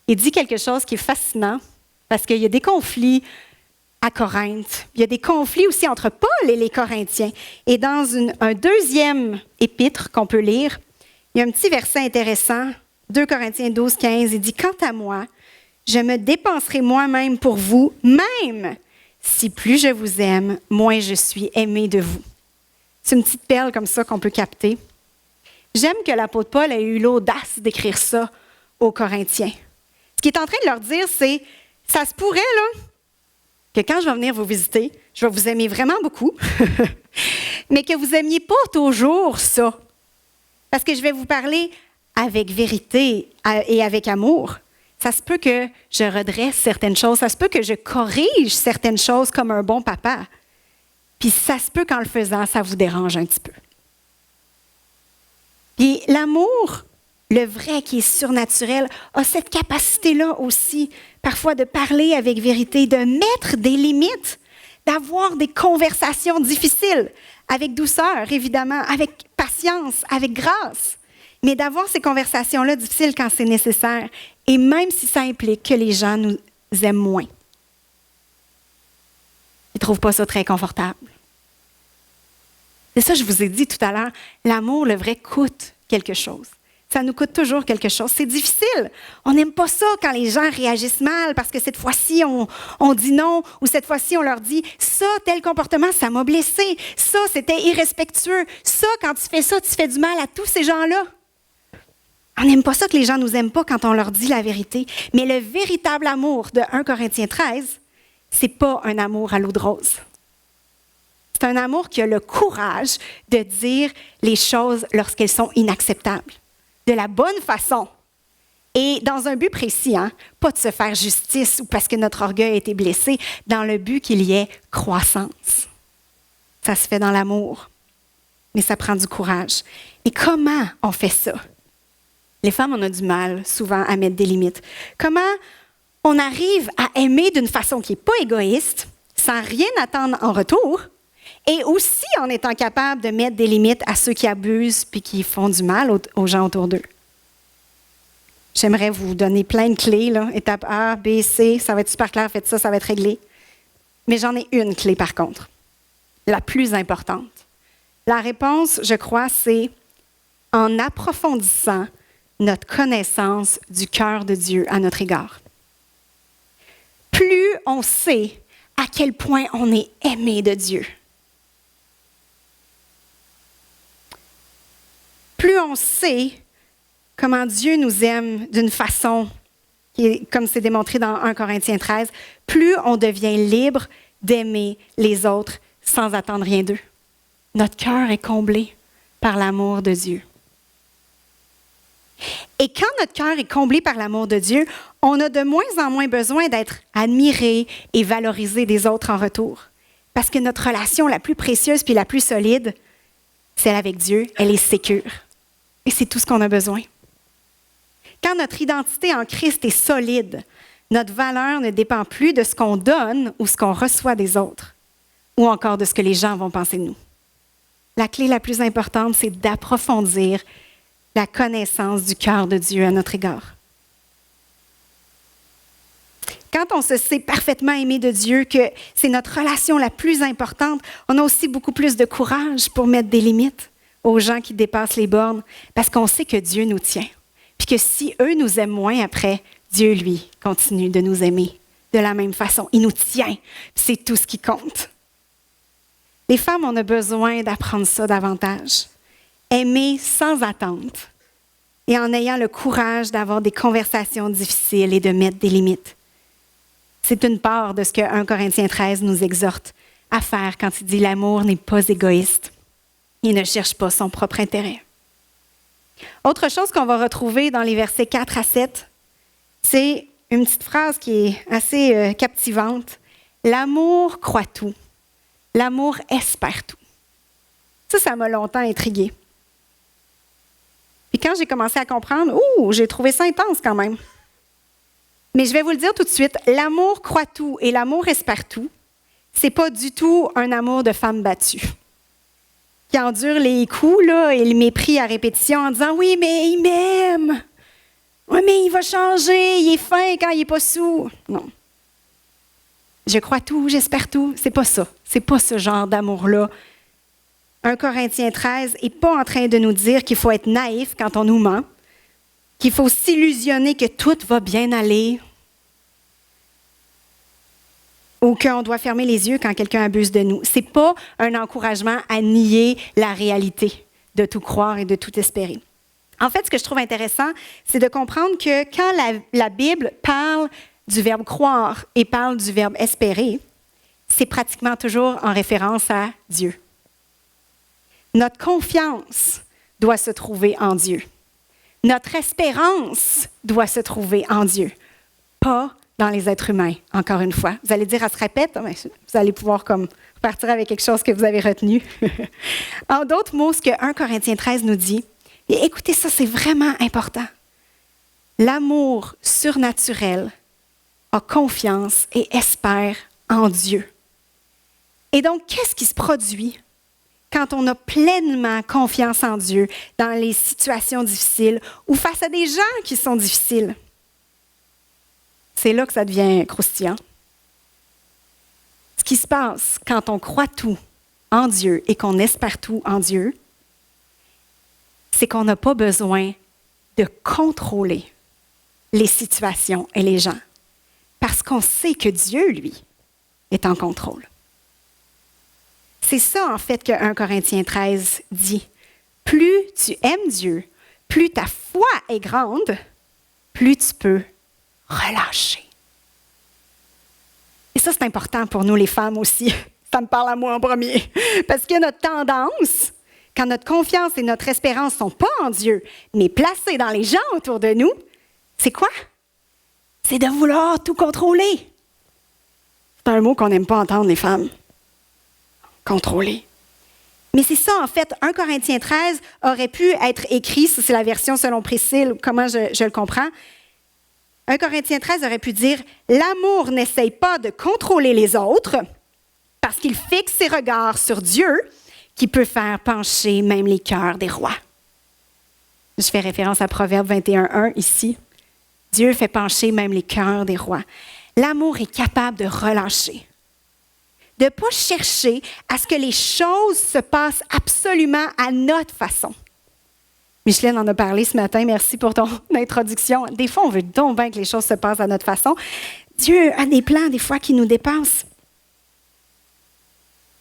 Il dit quelque chose qui est fascinant parce qu'il y a des conflits à Corinthe. Il y a des conflits aussi entre Paul et les Corinthiens. Et dans un deuxième épître qu'on peut lire, il y a un petit verset intéressant 2 Corinthiens 12, 15, il dit « Quant à moi, je me dépenserai moi-même pour vous, même si plus je vous aime, moins je suis aimé de vous. » C'est une petite perle comme ça qu'on peut capter. J'aime que l'apôtre Paul ait eu l'audace d'écrire ça aux Corinthiens. Ce qu'il est en train de leur dire, c'est « Ça se pourrait, là, que quand je vais venir vous visiter, je vais vous aimer vraiment beaucoup, mais que vous n'aimiez pas toujours ça. Parce que je vais vous parler avec vérité et avec amour. Ça se peut que je redresse certaines choses, ça se peut que je corrige certaines choses comme un bon papa. Puis ça se peut qu'en le faisant, ça vous dérange un petit peu. Puis l'amour, le vrai qui est surnaturel, a cette capacité-là aussi, parfois de parler avec vérité, de mettre des limites, d'avoir des conversations difficiles, avec douceur, évidemment, avec patience, avec grâce, mais d'avoir ces conversations-là difficiles quand c'est nécessaire, et même si ça implique que les gens nous aiment moins. Ils ne trouvent pas ça très confortable. C'est ça, je vous ai dit tout à l'heure, l'amour, le vrai, coûte quelque chose. Ça nous coûte toujours quelque chose. C'est difficile. On n'aime pas ça quand les gens réagissent mal parce que cette fois-ci, on dit non ou cette fois-ci, on leur dit « ça, tel comportement, ça m'a blessé. Ça, c'était irrespectueux. Ça, quand tu fais ça, tu fais du mal à tous ces gens-là. » On n'aime pas ça que les gens nous aiment pas quand on leur dit la vérité. Mais le véritable amour de 1 Corinthiens 13, c'est pas un amour à l'eau de rose. C'est un amour qui a le courage de dire les choses lorsqu'elles sont inacceptables, de la bonne façon et dans un but précis, pas de se faire justice ou parce que notre orgueil a été blessé, dans le but qu'il y ait croissance. Ça se fait dans l'amour, mais ça prend du courage. Et comment on fait ça? Les femmes, on a du mal souvent à mettre des limites. Comment on arrive à aimer d'une façon qui n'est pas égoïste, sans rien attendre en retour, et aussi en étant capable de mettre des limites à ceux qui abusent puis qui font du mal aux gens autour d'eux. J'aimerais vous donner plein de clés, là, étape A, B, C, ça va être super clair, faites ça, ça va être réglé. Mais j'en ai une clé par contre, la plus importante. La réponse, je crois, c'est en approfondissant notre connaissance du cœur de Dieu à notre égard. Plus on sait à quel point on est aimé de Dieu, plus on sait comment Dieu nous aime d'une façon, qui est, comme c'est démontré dans 1 Corinthiens 13, plus on devient libre d'aimer les autres sans attendre rien d'eux. Notre cœur est comblé par l'amour de Dieu. Et quand notre cœur est comblé par l'amour de Dieu, on a de moins en moins besoin d'être admiré et valorisé des autres en retour. Parce que notre relation la plus précieuse puis la plus solide, celle avec Dieu, elle est sécure. Et c'est tout ce qu'on a besoin. Quand notre identité en Christ est solide, notre valeur ne dépend plus de ce qu'on donne ou ce qu'on reçoit des autres, ou encore de ce que les gens vont penser de nous. La clé la plus importante, c'est d'approfondir la connaissance du cœur de Dieu à notre égard. Quand on se sait parfaitement aimé de Dieu, que c'est notre relation la plus importante, on a aussi beaucoup plus de courage pour mettre des limites aux gens qui dépassent les bornes, parce qu'on sait que Dieu nous tient. Puis que si eux nous aiment moins après, Dieu, lui, continue de nous aimer de la même façon. Il nous tient. C'est tout ce qui compte. Les femmes, on a besoin d'apprendre ça davantage. Aimer sans attente et en ayant le courage d'avoir des conversations difficiles et de mettre des limites. C'est une part de ce que 1 Corinthiens 13 nous exhorte à faire quand il dit « L'amour n'est pas égoïste. Il ne cherche pas son propre intérêt. » Autre chose qu'on va retrouver dans les versets 4 à 7, c'est une petite phrase qui est assez captivante. « L'amour croit tout. L'amour espère tout. » Ça m'a longtemps intriguée. Puis quand j'ai commencé à comprendre, j'ai trouvé ça intense quand même. Mais je vais vous le dire tout de suite, l'amour croit tout et l'amour espère tout, c'est pas du tout un amour de femme battue qui endure les coups là, et le mépris à répétition en disant « Oui, mais il m'aime. Oui, mais il va changer. Il est fin quand il n'est pas saoul. » Non. Je crois tout, j'espère tout. C'est pas ça. C'est pas ce genre d'amour-là. 1 Corinthiens 13 n'est pas en train de nous dire qu'il faut être naïf quand on nous ment, qu'il faut s'illusionner que tout va bien aller ou qu'on doit fermer les yeux quand quelqu'un abuse de nous. Ce n'est pas un encouragement à nier la réalité de tout croire et de tout espérer. En fait, ce que je trouve intéressant, c'est de comprendre que quand la Bible parle du verbe croire et parle du verbe espérer, c'est pratiquement toujours en référence à Dieu. Notre confiance doit se trouver en Dieu. Notre espérance doit se trouver en Dieu, pas dans les êtres humains, encore une fois. Vous allez dire, elle se répète, mais vous allez pouvoir comme repartir avec quelque chose que vous avez retenu. En d'autres mots, ce que 1 Corinthiens 13 nous dit, et écoutez ça, c'est vraiment important. L'amour surnaturel a confiance et espère en Dieu. Et donc, qu'est-ce qui se produit quand on a pleinement confiance en Dieu dans les situations difficiles ou face à des gens qui sont difficiles? C'est là que ça devient croustillant. Ce qui se passe quand on croit tout en Dieu et qu'on espère tout en Dieu, c'est qu'on n'a pas besoin de contrôler les situations et les gens, parce qu'on sait que Dieu, lui, est en contrôle. C'est ça, en fait, que 1 Corinthiens 13 dit. Plus tu aimes Dieu, plus ta foi est grande, plus tu peux relâcher. Et ça, c'est important pour nous, les femmes aussi. Ça me parle à moi en premier. Parce que notre tendance, quand notre confiance et notre espérance ne sont pas en Dieu, mais placées dans les gens autour de nous, c'est quoi? C'est de vouloir tout contrôler. C'est un mot qu'on n'aime pas entendre, les femmes. Contrôler. Mais c'est ça, en fait, 1 Corinthiens 13 aurait pu être écrit, ça c'est la version selon Priscille, comment je le comprends. 1 Corinthiens 13 aurait pu dire « L'amour n'essaye pas de contrôler les autres parce qu'il fixe ses regards sur Dieu qui peut faire pencher même les cœurs des rois. » Je fais référence à Proverbe 21:1 ici. Dieu fait pencher même les cœurs des rois. L'amour est capable de relâcher, de ne pas chercher à ce que les choses se passent absolument à notre façon. Micheline en a parlé ce matin, merci pour ton introduction. Des fois, on veut donc bien que les choses se passent à notre façon. Dieu a des plans, des fois, qui nous dépassent.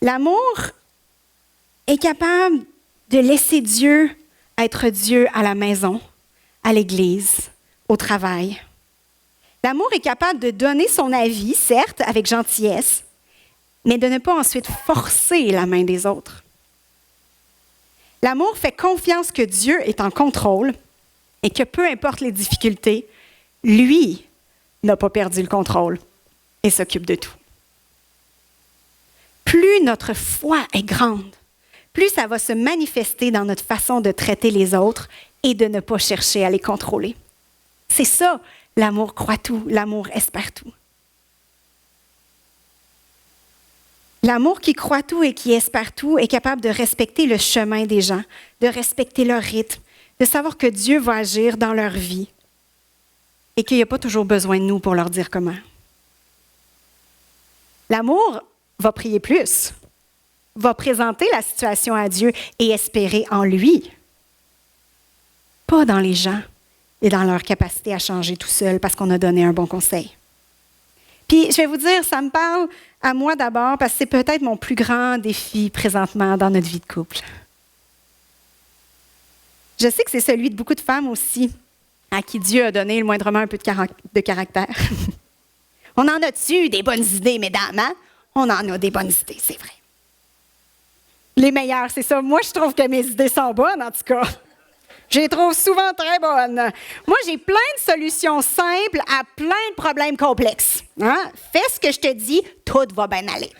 L'amour est capable de laisser Dieu être Dieu à la maison, à l'église, au travail. L'amour est capable de donner son avis, certes, avec gentillesse, mais de ne pas ensuite forcer la main des autres. L'amour fait confiance que Dieu est en contrôle et que peu importe les difficultés, lui n'a pas perdu le contrôle et s'occupe de tout. Plus notre foi est grande, plus ça va se manifester dans notre façon de traiter les autres et de ne pas chercher à les contrôler. C'est ça, l'amour croit tout, l'amour espère tout. L'amour qui croit tout et qui espère tout est capable de respecter le chemin des gens, de respecter leur rythme, de savoir que Dieu va agir dans leur vie et qu'il n'y a pas toujours besoin de nous pour leur dire comment. L'amour va prier plus, va présenter la situation à Dieu et espérer en lui, pas dans les gens et dans leur capacité à changer tout seul parce qu'on a donné un bon conseil. Puis, je vais vous dire, ça me parle à moi d'abord parce que c'est peut-être mon plus grand défi présentement dans notre vie de couple. Je sais que c'est celui de beaucoup de femmes aussi, à qui Dieu a donné le moindrement un peu de caractère. On en a-tu des bonnes idées, mesdames, hein? On en a des bonnes idées, c'est vrai. Les meilleures, c'est ça. Moi, je trouve que mes idées sont bonnes, en tout cas. Je les trouve souvent très bonnes. Moi, j'ai plein de solutions simples à plein de problèmes complexes. Hein? Fais ce que je te dis, tout va bien aller.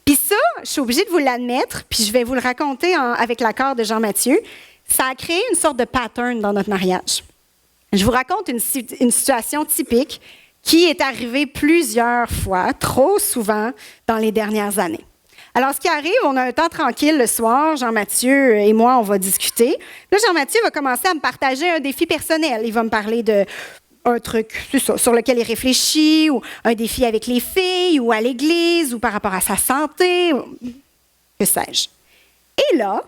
Puis ça, je suis obligée de vous l'admettre, puis je vais vous le raconter avec l'accord de Jean-Mathieu. Ça a créé une sorte de pattern dans notre mariage. Je vous raconte une situation typique qui est arrivée plusieurs fois, trop souvent, dans les dernières années. Alors, ce qui arrive, on a un temps tranquille le soir. Jean-Mathieu et moi, on va discuter. Là, Jean-Mathieu va commencer à me partager un défi personnel. Il va me parler d'un truc, c'est ça, sur lequel il réfléchit, ou un défi avec les filles, ou à l'église, ou par rapport à sa santé, que sais-je. Et là,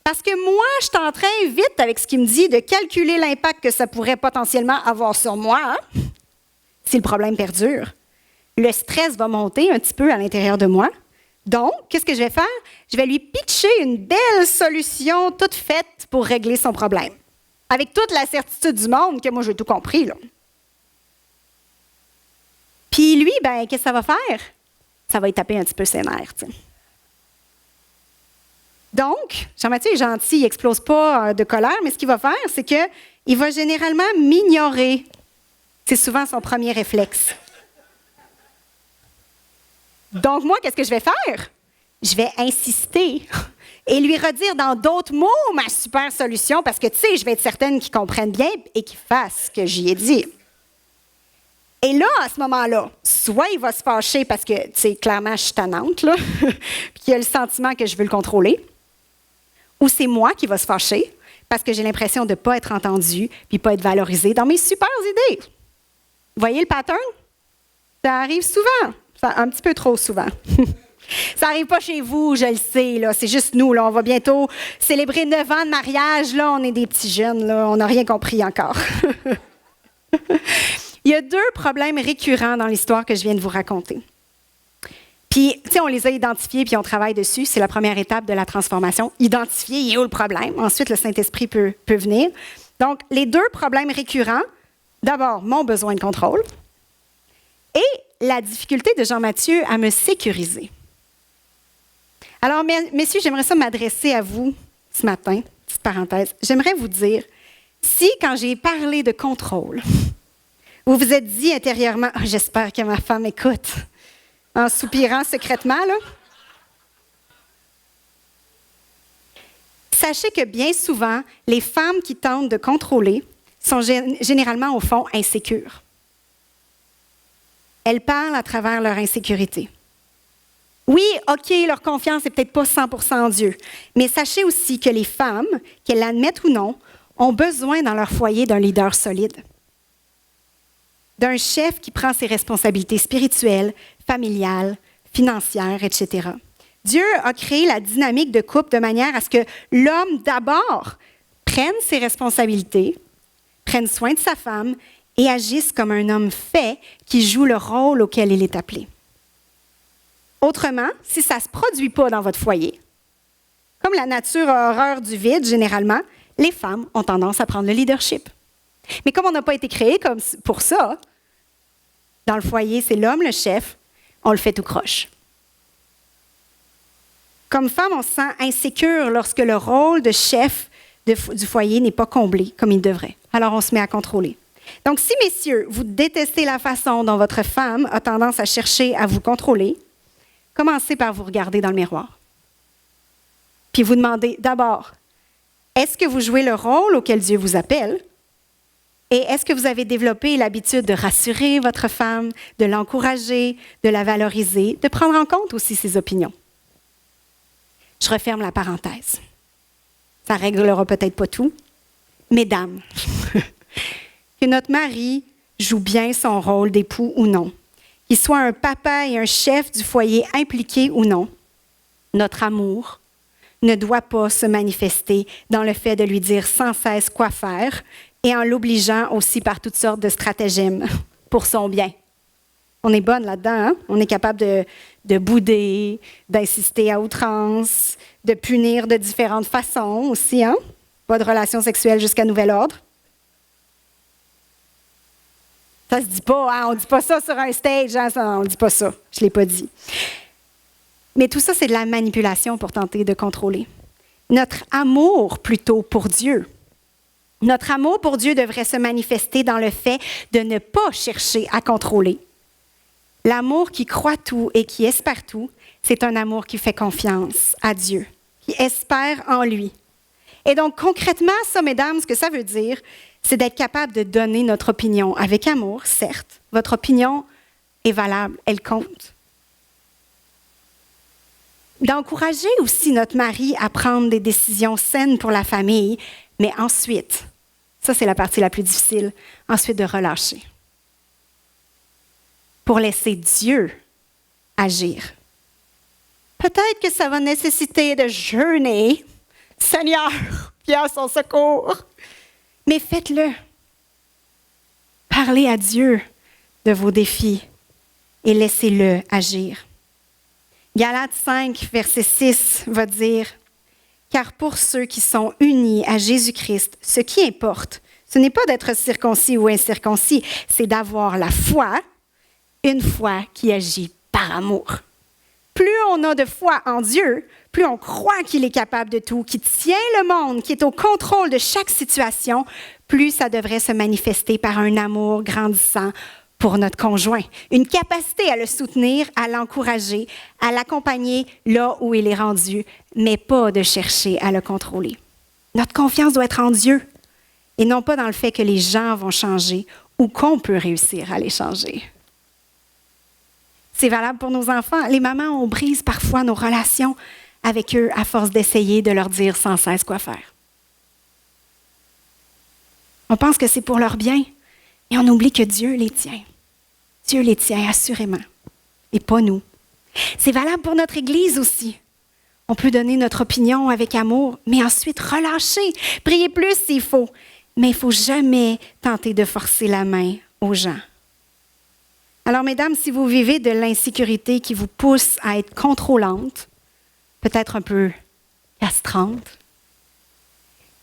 Parce que moi, je suis en train, vite, avec ce qu'il me dit, de calculer l'impact que ça pourrait potentiellement avoir sur moi, hein, si le problème perdure. Le stress va monter un petit peu à l'intérieur de moi. Donc, qu'est-ce que je vais faire? Je vais lui pitcher une belle solution toute faite pour régler son problème. Avec toute la certitude du monde que moi, j'ai tout compris, là. Puis lui, ben, qu'est-ce que ça va faire? Ça va lui taper un petit peu ses nerfs, tu sais. Donc, Jean-Mathieu est gentil, il n'explose pas de colère, mais ce qu'il va faire, c'est qu'il va généralement m'ignorer. C'est souvent son premier réflexe. Donc, moi, qu'est-ce que je vais faire? Je vais insister et lui redire dans d'autres mots ma super solution parce que, tu sais, je vais être certaine qu'il comprenne bien et qu'il fasse ce que j'y ai dit. Et là, à ce moment-là, soit il va se fâcher parce que, tu sais, clairement, je suis tannante, là, puis qu'il a le sentiment que je veux le contrôler, ou c'est moi qui va se fâcher parce que j'ai l'impression de ne pas être entendue puis pas être valorisée dans mes super idées. Vous voyez le pattern? Ça arrive souvent, un petit peu trop souvent. Ça n'arrive pas chez vous, je le sais, là, c'est juste nous. Là, on va bientôt célébrer 9 ans de mariage. Là, on est des petits jeunes, là, on n'a rien compris encore. Il y a 2 problèmes récurrents dans l'histoire que je viens de vous raconter. Puis, tu sais, on les a identifiés puis on travaille dessus. C'est la première étape de la transformation. Identifier, il est où le problème? Ensuite, le Saint-Esprit peut venir. Donc, les 2 problèmes récurrents, d'abord, mon besoin de contrôle et la difficulté de Jean-Mathieu à me sécuriser. Alors, messieurs, j'aimerais ça m'adresser à vous ce matin, petite parenthèse. J'aimerais vous dire, si quand j'ai parlé de contrôle, vous vous êtes dit intérieurement, oh, j'espère que ma femme écoute, en soupirant secrètement, là. Sachez que bien souvent, les femmes qui tentent de contrôler sont généralement, au fond, insécures. Elles parlent à travers leur insécurité. Oui, OK, leur confiance n'est peut-être pas 100% en Dieu, mais sachez aussi que les femmes, qu'elles l'admettent ou non, ont besoin dans leur foyer d'un leader solide, d'un chef qui prend ses responsabilités spirituelles, familiales, financières, etc. Dieu a créé la dynamique de couple de manière à ce que l'homme, d'abord, prenne ses responsabilités, prenne soin de sa femme et agisse comme un homme fait qui joue le rôle auquel il est appelé. Autrement, si ça ne se produit pas dans votre foyer, comme la nature a horreur du vide, généralement, les femmes ont tendance à prendre le leadership. Mais comme on n'a pas été créé comme pour ça, dans le foyer, c'est l'homme le chef, on le fait tout croche. Comme femme, on se sent insécure lorsque le rôle de chef du foyer n'est pas comblé comme il devrait. Alors, on se met à contrôler. Donc, si, messieurs, vous détestez la façon dont votre femme a tendance à chercher à vous contrôler, commencez par vous regarder dans le miroir. Puis vous demandez d'abord, est-ce que vous jouez le rôle auquel Dieu vous appelle? Et est-ce que vous avez développé l'habitude de rassurer votre femme, de l'encourager, de la valoriser, de prendre en compte aussi ses opinions? Je referme la parenthèse. Ça ne réglera peut-être pas tout. Mesdames, que notre mari joue bien son rôle d'époux ou non, qu'il soit un papa et un chef du foyer impliqué ou non, notre amour ne doit pas se manifester dans le fait de lui dire sans cesse quoi faire et en l'obligeant aussi par toutes sortes de stratagèmes pour son bien. On est bonne là-dedans, hein? On est capable de bouder, d'insister à outrance, de punir de différentes façons aussi, hein? Pas de relations sexuelles jusqu'à nouvel ordre. Ça se dit pas, hein? On ne dit pas ça sur un stage, hein? On ne dit pas ça, je ne l'ai pas dit. Mais tout ça, c'est de la manipulation pour tenter de contrôler. Notre amour, plutôt, pour Dieu. Notre amour pour Dieu devrait se manifester dans le fait de ne pas chercher à contrôler. L'amour qui croit tout et qui espère tout, c'est un amour qui fait confiance à Dieu, qui espère en lui. Et donc, concrètement, ça, mesdames, ce que ça veut dire, c'est d'être capable de donner notre opinion avec amour, certes. Votre opinion est valable, elle compte. D'encourager aussi notre mari à prendre des décisions saines pour la famille, mais ensuite, ça c'est la partie la plus difficile, ensuite de relâcher. Pour laisser Dieu agir. Peut-être que ça va nécessiter de jeûner, Seigneur, viens à son secours. Mais faites-le. Parlez à Dieu de vos défis et laissez-le agir. Galates 5, verset 6 va dire « Car pour ceux qui sont unis à Jésus-Christ, ce qui importe, ce n'est pas d'être circoncis ou incirconcis, c'est d'avoir la foi, une foi qui agit par amour. » Plus on a de foi en Dieu, plus on croit qu'il est capable de tout, qu'il tient le monde, qu'il est au contrôle de chaque situation, plus ça devrait se manifester par un amour grandissant pour notre conjoint. Une capacité à le soutenir, à l'encourager, à l'accompagner là où il est rendu, mais pas de chercher à le contrôler. Notre confiance doit être en Dieu et non pas dans le fait que les gens vont changer ou qu'on peut réussir à les changer. C'est valable pour nos enfants. Les mamans, on brise parfois nos relations avec eux à force d'essayer de leur dire sans cesse quoi faire. On pense que c'est pour leur bien et on oublie que Dieu les tient. Dieu les tient assurément et pas nous. C'est valable pour notre Église aussi. On peut donner notre opinion avec amour, mais ensuite relâcher, prier plus s'il faut. Mais il ne faut jamais tenter de forcer la main aux gens. Alors, mesdames, si vous vivez de l'insécurité qui vous pousse à être contrôlante, peut-être un peu castrante,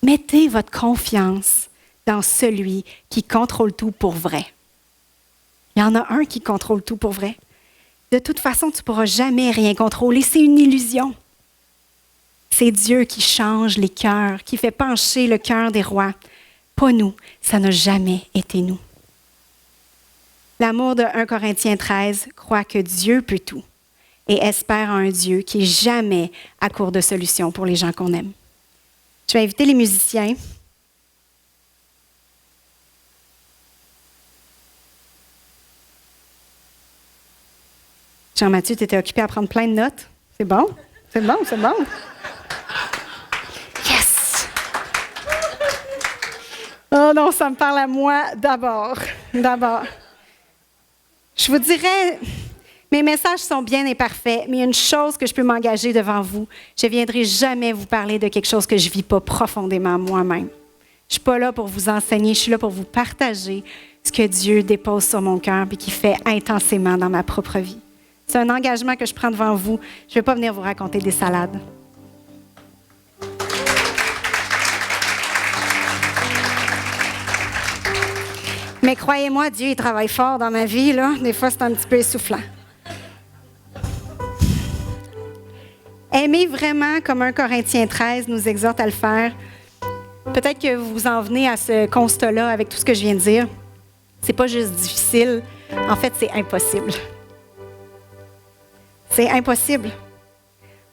mettez votre confiance dans celui qui contrôle tout pour vrai. Il y en a un qui contrôle tout pour vrai. De toute façon, tu ne pourras jamais rien contrôler. C'est une illusion. C'est Dieu qui change les cœurs, qui fait pencher le cœur des rois. Pas nous. Ça n'a jamais été nous. L'amour de 1 Corinthiens 13 croit que Dieu peut tout et espère en un Dieu qui n'est jamais à court de solutions pour les gens qu'on aime. Je vais inviter les musiciens. Jean-Mathieu, tu étais occupé à prendre plein de notes. C'est bon? C'est bon, c'est bon. Yes! Oh non, ça me parle à moi d'abord. Je vous dirais, mes messages sont bien imparfaits, mais il y a une chose que je peux m'engager devant vous. Je ne viendrai jamais vous parler de quelque chose que je ne vis pas profondément moi-même. Je ne suis pas là pour vous enseigner, je suis là pour vous partager ce que Dieu dépose sur mon cœur et qui fait intensément dans ma propre vie. C'est un engagement que je prends devant vous. Je ne vais pas venir vous raconter des salades. Mais croyez-moi, Dieu, il travaille fort dans ma vie, là. Des fois, c'est un petit peu essoufflant. Aimez vraiment comme 1 Corinthiens 13 nous exhorte à le faire. Peut-être que vous en venez à ce constat-là avec tout ce que je viens de dire. C'est pas juste difficile. En fait, c'est impossible. C'est impossible.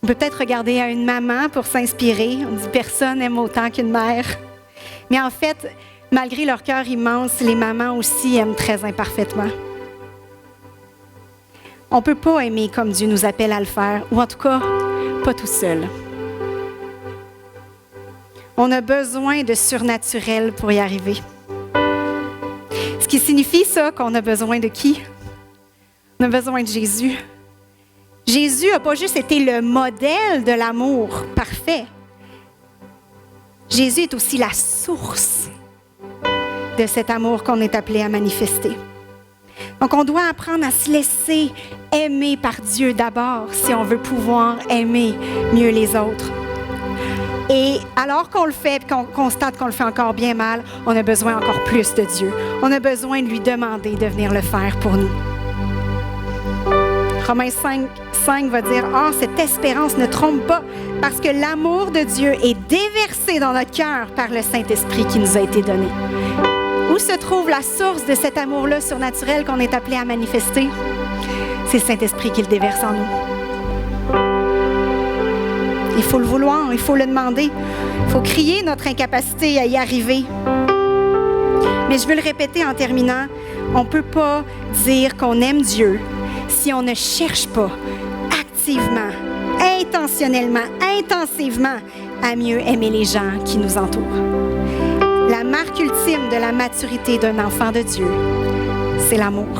On peut peut-être regarder à une maman pour s'inspirer. On dit « personne n'aime autant qu'une mère ». Mais en fait, malgré leur cœur immense, les mamans aussi aiment très imparfaitement. On ne peut pas aimer comme Dieu nous appelle à le faire, ou en tout cas, pas tout seul. On a besoin de surnaturel pour y arriver. Ce qui signifie ça qu'on a besoin de qui? On a besoin de Jésus. Jésus n'a pas juste été le modèle de l'amour parfait. Jésus est aussi la source de cet amour qu'on est appelé à manifester. Donc, on doit apprendre à se laisser aimer par Dieu d'abord si on veut pouvoir aimer mieux les autres. Et alors qu'on le fait et qu'on constate qu'on le fait encore bien mal, on a besoin encore plus de Dieu. On a besoin de lui demander de venir le faire pour nous. Romains 5 va dire « Or, cette espérance ne trompe pas, parce que l'amour de Dieu est déversé dans notre cœur par le Saint-Esprit qui nous a été donné. » Où se trouve la source de cet amour-là surnaturel qu'on est appelé à manifester? C'est le Saint-Esprit qui le déverse en nous. Il faut le vouloir, il faut le demander. Il faut crier notre incapacité à y arriver. Mais je veux le répéter en terminant, on ne peut pas dire qu'on aime Dieu si on ne cherche pas activement, intentionnellement, intensivement à mieux aimer les gens qui nous entourent. La marque ultime de la maturité d'un enfant de Dieu, c'est l'amour.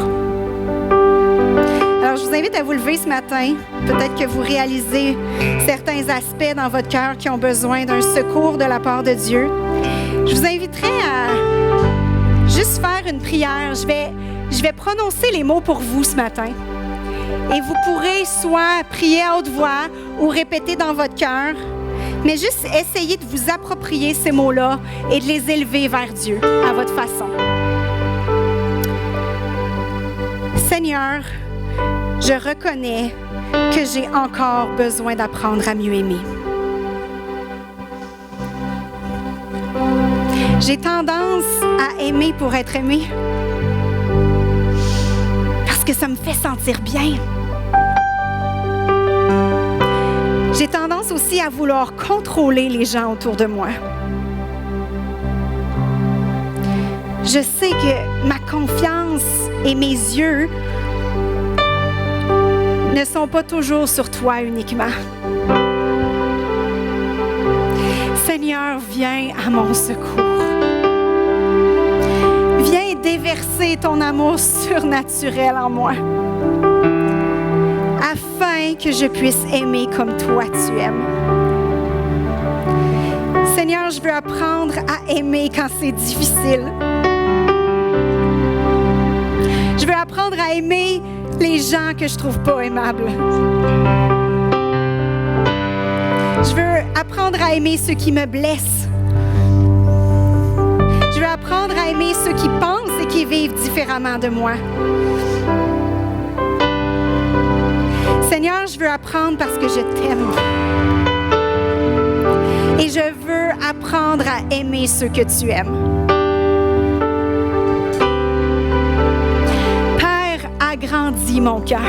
Alors, Alors, je vous invite à vous lever ce matin. Peut-être que vous réalisez certains aspects dans votre cœur qui ont besoin d'un secours de la part de Dieu. Je vous inviterai à juste faire une prière. Je vais prononcer les mots pour vous ce matin. Et vous pourrez soit prier à haute voix ou répéter dans votre cœur, mais juste essayez de vous approprier ces mots-là et de les élever vers Dieu à votre façon. Seigneur, je reconnais que j'ai encore besoin d'apprendre à mieux aimer. J'ai tendance à aimer pour être aimé parce que ça me fait sentir bien. J'ai tendance aussi à vouloir contrôler les gens autour de moi. Je sais que ma confiance et mes yeux ne sont pas toujours sur toi uniquement. Seigneur, viens à mon secours. Viens déverser ton amour surnaturel en moi, afin que je puisse aimer comme toi tu aimes. Seigneur, je veux apprendre à aimer quand c'est difficile. Je veux apprendre à aimer les gens que je trouve pas aimables. Je veux apprendre à aimer ceux qui me blessent. Je veux apprendre à aimer ceux qui pensent et qui vivent différemment de moi. Seigneur, je veux apprendre parce que je t'aime. Et je veux apprendre à aimer ceux que tu aimes. Père, agrandis mon cœur.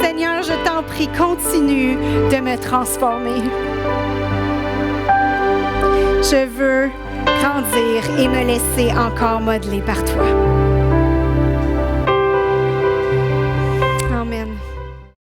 Seigneur, je t'en prie, continue de me transformer. Je veux grandir et me laisser encore modeler par toi.